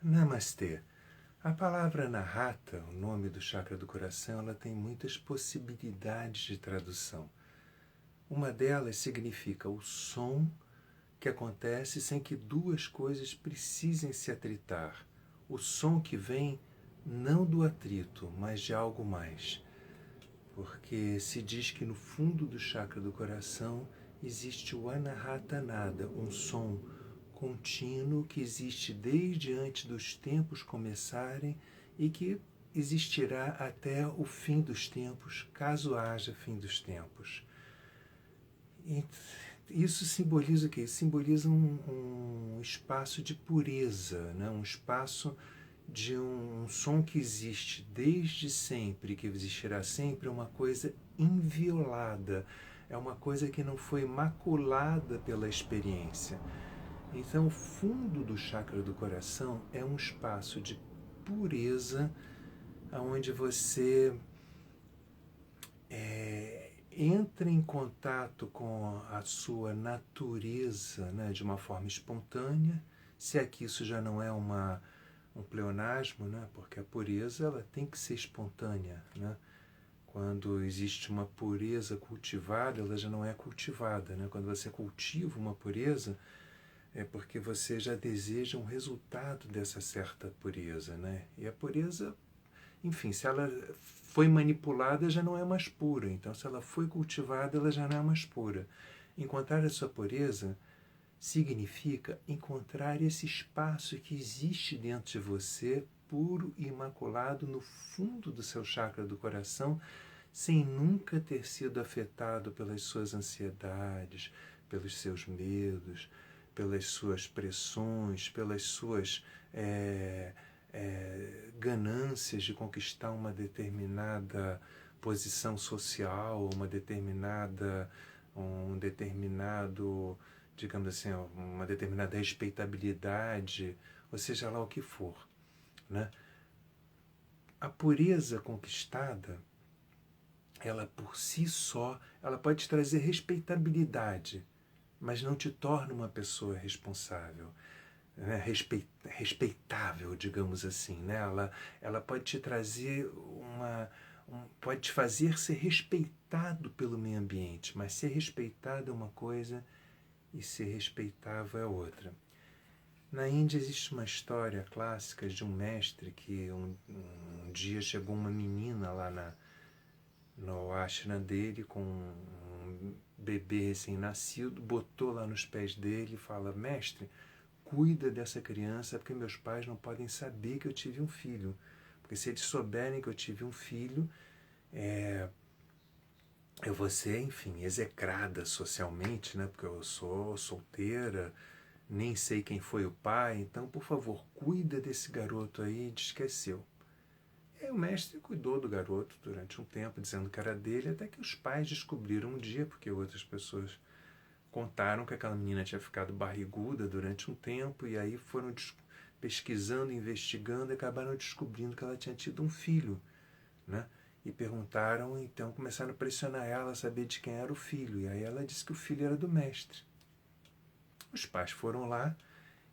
Namastê. A palavra Anahata, o nome do chakra do coração, ela tem muitas possibilidades de tradução. Uma delas significa o som que acontece sem que duas coisas precisem se atritar. O som que vem não do atrito, mas de algo mais. Porque se diz que no fundo do chakra do coração existe o Anahata Nada, um som contínuo que existe desde antes dos tempos começarem e que existirá até o fim dos tempos, caso haja fim dos tempos. E isso simboliza o quê? Simboliza um espaço de pureza, né? Um espaço de um som que existe desde sempre, que existirá sempre, uma coisa inviolada, é uma coisa que não foi maculada pela experiência. Então, o fundo do chakra do coração é um espaço de pureza, onde você entra em contato com a sua natureza, né, de uma forma espontânea, se aqui isso já não é um pleonasmo, né, porque a pureza ela tem que ser espontânea. Né? Quando existe uma pureza cultivada, ela já não é cultivada. Né? Quando você cultiva uma pureza, é porque você já deseja um resultado dessa certa pureza, né? E a pureza, enfim, se ela foi manipulada, já não é mais pura. Então, se ela foi cultivada, ela já não é mais pura. Encontrar a sua pureza significa encontrar esse espaço que existe dentro de você, puro e imaculado, no fundo do seu chakra do coração, sem nunca ter sido afetado pelas suas ansiedades, pelos seus medos, pelas suas pressões, pelas suas ganâncias de conquistar uma determinada posição social, um determinado, digamos assim, uma determinada respeitabilidade, ou seja lá o que for. Né? A pureza conquistada, ela por si só, ela pode te trazer respeitabilidade, mas não te torna uma pessoa responsável, né? Respeitável, digamos assim. Né? Ela pode te trazer pode te fazer ser respeitado pelo meio ambiente, mas ser respeitado é uma coisa e ser respeitável é outra. Na Índia existe uma história clássica de um mestre que um dia chegou uma menina lá no ashram dele com um bebê recém-nascido, botou lá nos pés dele e fala: mestre, cuida dessa criança porque meus pais não podem saber que eu tive um filho. Porque se eles souberem que eu tive um filho, eu vou ser, enfim, execrada socialmente, né? Porque eu sou solteira, nem sei quem foi o pai, então, por favor, cuida desse garoto aí, te esqueceu. E o mestre cuidou do garoto durante um tempo, dizendo que era dele, até que os pais descobriram um dia, porque outras pessoas contaram que aquela menina tinha ficado barriguda durante um tempo, e aí foram pesquisando, investigando, e acabaram descobrindo que ela tinha tido um filho. Né? E perguntaram, então começaram a pressionar ela a saber de quem era o filho, e aí ela disse que o filho era do mestre. Os pais foram lá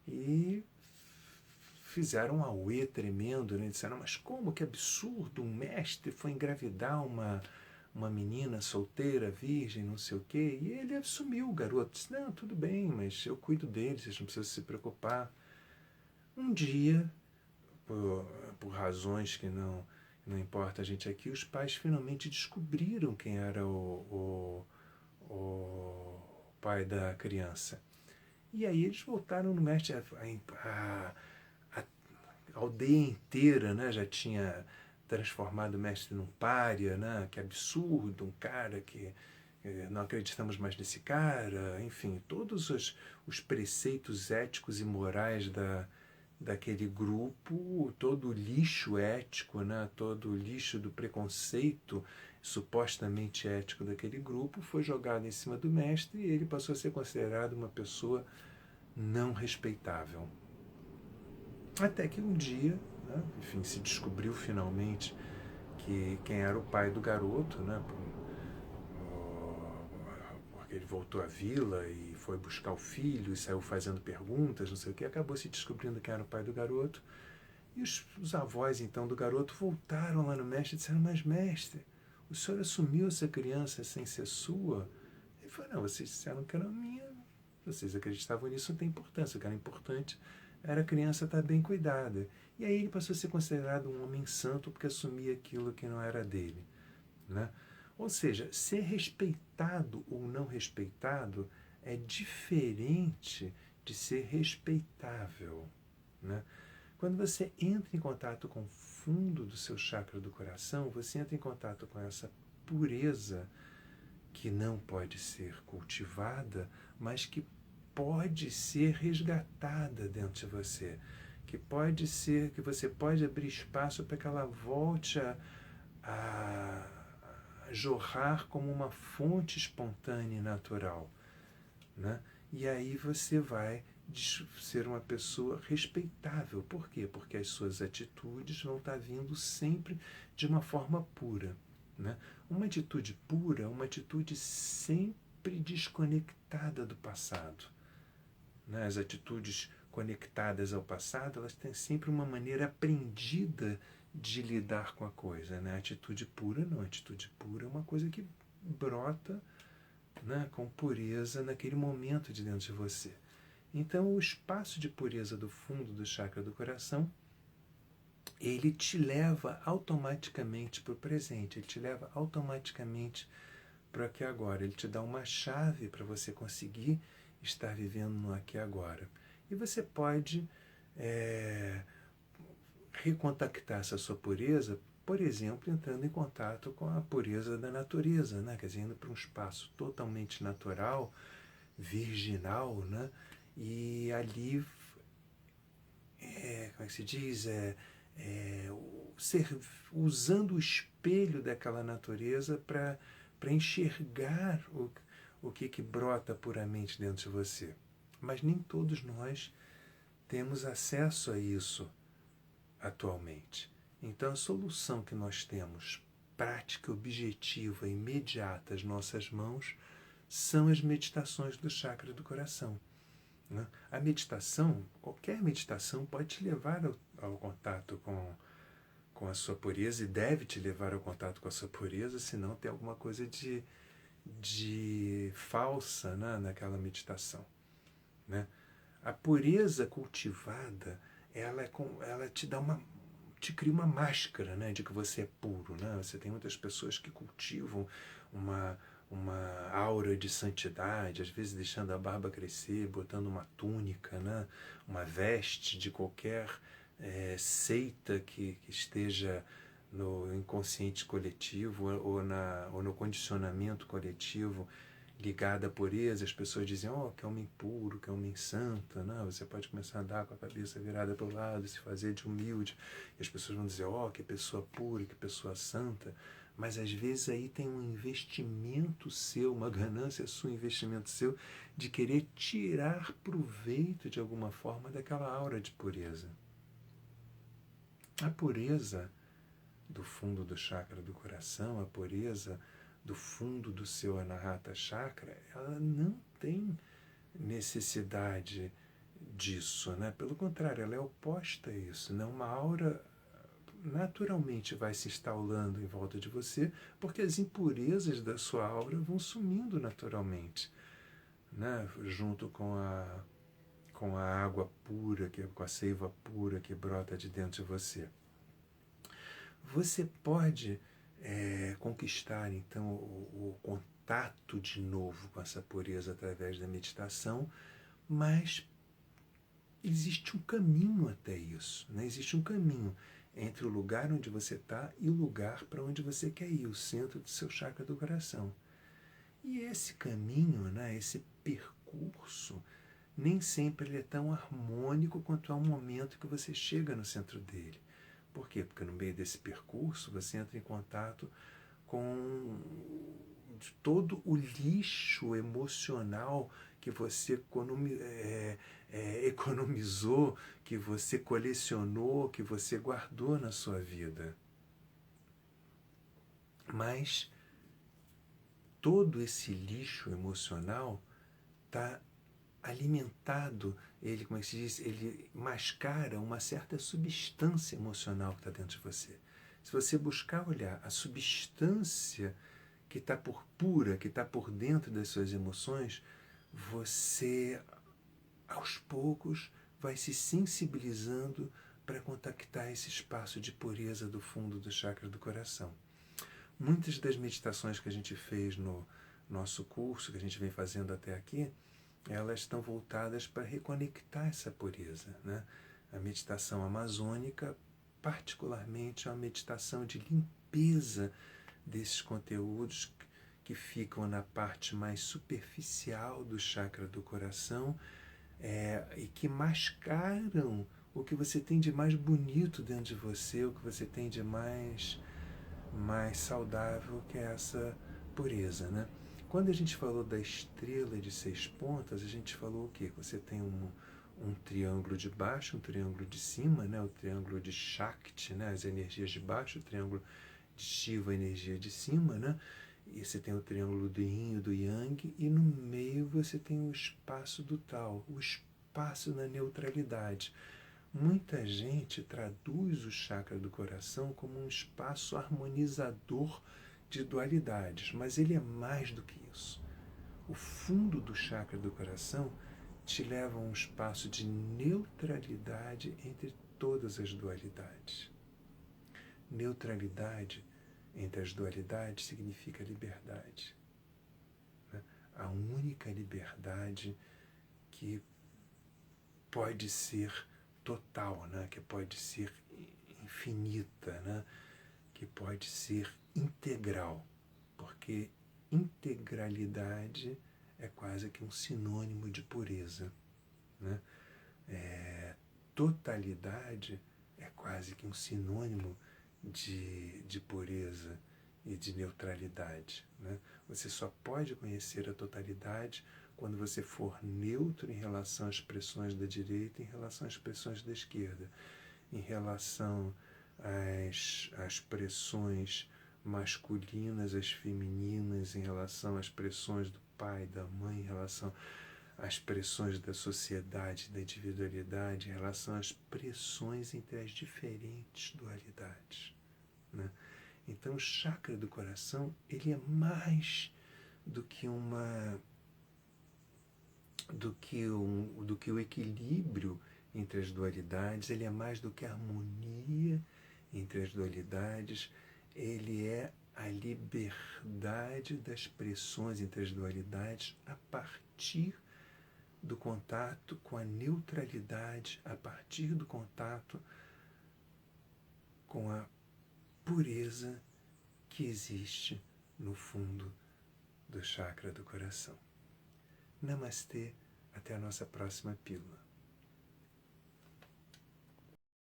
e fizeram um auê tremendo, né? Disseram: mas como, que absurdo, um mestre foi engravidar uma menina solteira, virgem, não sei o quê. E ele assumiu o garoto, disse: não, tudo bem, mas eu cuido dele, vocês não precisam se preocupar. Um dia, por razões que não importa a gente aqui, os pais finalmente descobriram quem era o pai da criança. E aí eles voltaram no mestre, a aldeia inteira, né, já tinha transformado o mestre num pária, né, que absurdo, um cara que não acreditamos mais nesse cara, enfim, todos os preceitos éticos e morais daquele grupo, todo o lixo ético, né, todo o lixo do preconceito supostamente ético daquele grupo foi jogado em cima do mestre e ele passou a ser considerado uma pessoa não respeitável. Até que um dia, né, enfim, se descobriu finalmente quem era o pai do garoto, né, porque ele voltou à vila e foi buscar o filho e saiu fazendo perguntas, não sei o que, acabou se descobrindo quem era o pai do garoto. E os avós, então, do garoto voltaram lá no mestre e disseram: mas mestre, o senhor assumiu essa criança sem ser sua? Ele falou: não, vocês disseram que era minha, vocês acreditavam nisso, não tem importância, o que era importante era a criança estar bem cuidada. E aí ele passou a ser considerado um homem santo porque assumia aquilo que não era dele, né? Ou seja, ser respeitado ou não respeitado é diferente de ser respeitável, né? Quando você entra em contato com o fundo do seu chakra do coração, você entra em contato com essa pureza que não pode ser cultivada, mas que pode ser resgatada dentro de você, que pode ser, que você pode abrir espaço para que ela volte a jorrar como uma fonte espontânea e natural, né? E aí você vai ser uma pessoa respeitável. Por quê? Porque as suas atitudes vão estar vindo sempre de uma forma pura, né? Uma atitude pura, uma atitude sempre desconectada do passado, né? As atitudes conectadas ao passado, elas têm sempre uma maneira aprendida de lidar com a coisa, né? A atitude pura não, a atitude pura é uma coisa que brota, né, com pureza naquele momento de dentro de você. Então, o espaço de pureza do fundo do chakra do coração, ele te leva automaticamente para o presente, ele te leva automaticamente para o aqui e agora, ele te dá uma chave para você conseguir estar vivendo no aqui e agora. E você pode recontactar essa sua pureza, por exemplo, entrando em contato com a pureza da natureza, né? Quer dizer, indo para um espaço totalmente natural, virginal, né? E ali, como é que se diz? Usando o espelho daquela natureza para enxergar o que brota puramente dentro de você. Mas nem todos nós temos acesso a isso atualmente. Então, a solução que nós temos, prática, objetiva, imediata, às nossas mãos, são as meditações do chakra do coração, né? A meditação, qualquer meditação, pode te levar ao contato com a sua pureza, e deve te levar ao contato com a sua pureza, senão tem alguma coisa de falsa, né, naquela meditação, né? A pureza cultivada, ela te cria uma máscara, né, de que você é puro, né? Você tem muitas pessoas que cultivam uma aura de santidade, às vezes deixando a barba crescer, botando uma túnica, né, uma veste de qualquer seita que esteja no inconsciente coletivo ou no condicionamento coletivo ligada à pureza. As pessoas dizem: oh, que homem puro, que homem santa, né? Você pode começar a andar com a cabeça virada para o lado, se fazer de humilde, e as pessoas vão dizer: oh, que pessoa pura, que pessoa santa. Mas às vezes aí tem um investimento seu, uma ganância sua, um investimento seu de querer tirar proveito de alguma forma daquela aura de pureza. A pureza do fundo do chakra do coração, a pureza do fundo do seu Anahata Chakra, ela não tem necessidade disso, né? Pelo contrário, ela é oposta a isso, né? Uma aura naturalmente vai se instalando em volta de você, porque as impurezas da sua aura vão sumindo naturalmente, né? Junto com a água pura, com a seiva pura que brota de dentro de você. Você pode conquistar, então, o contato de novo com essa pureza através da meditação, mas existe um caminho até isso, né? Existe um caminho entre o lugar onde você está e o lugar para onde você quer ir, o centro do seu chakra do coração. E esse caminho, né, esse percurso, nem sempre ele é tão harmônico quanto ao momento que você chega no centro dele. Por quê? Porque no meio desse percurso você entra em contato com todo o lixo emocional que você economizou, que você colecionou, que você guardou na sua vida. Mas todo esse lixo emocional está alimentado, ele, como é que se diz, ele mascara uma certa substância emocional que está dentro de você. Se você buscar olhar a substância que está por pura, que está por dentro das suas emoções, você, aos poucos, vai se sensibilizando para contactar esse espaço de pureza do fundo do chakra do coração. Muitas das meditações que a gente fez no nosso curso, que a gente vem fazendo até aqui, elas estão voltadas para reconectar essa pureza, né? A meditação amazônica, particularmente, é uma meditação de limpeza desses conteúdos que ficam na parte mais superficial do chakra do coração, e que mascaram o que você tem de mais bonito dentro de você, o que você tem de mais saudável, que é essa pureza, né? Quando a gente falou da estrela de 6 pontas, a gente falou o quê? Você tem um triângulo de baixo, um triângulo de cima, né? O triângulo de Shakti, né? As energias de baixo, o triângulo de Shiva, a energia de cima, né? E você tem o triângulo do Yin e do Yang, e no meio você tem o espaço do Tao, o espaço na neutralidade. Muita gente traduz o chakra do coração como um espaço harmonizador de dualidades, mas ele é mais do que isso. O fundo do chakra do coração te leva a um espaço de neutralidade entre todas as dualidades. Neutralidade entre as dualidades significa liberdade. A única liberdade que pode ser total, né? Que pode ser infinita, né? Que pode ser integral, porque integralidade é quase que um sinônimo de pureza, né? Totalidade é quase que um sinônimo de pureza e de neutralidade, né? Você só pode conhecer a totalidade quando você for neutro em relação às pressões da direita e em relação às pressões da esquerda, em relação às pressões masculinas, às femininas, em relação às pressões do pai, da mãe, em relação às pressões da sociedade, da individualidade, em relação às pressões entre as diferentes dualidades, né? Então, o chakra do coração, ele é mais do que o equilíbrio entre as dualidades, ele é mais do que a harmonia entre as dualidades, ele é a liberdade das pressões entre as dualidades a partir do contato com a neutralidade, a partir do contato com a pureza que existe no fundo do chakra do coração. Namastê, até a nossa próxima pílula.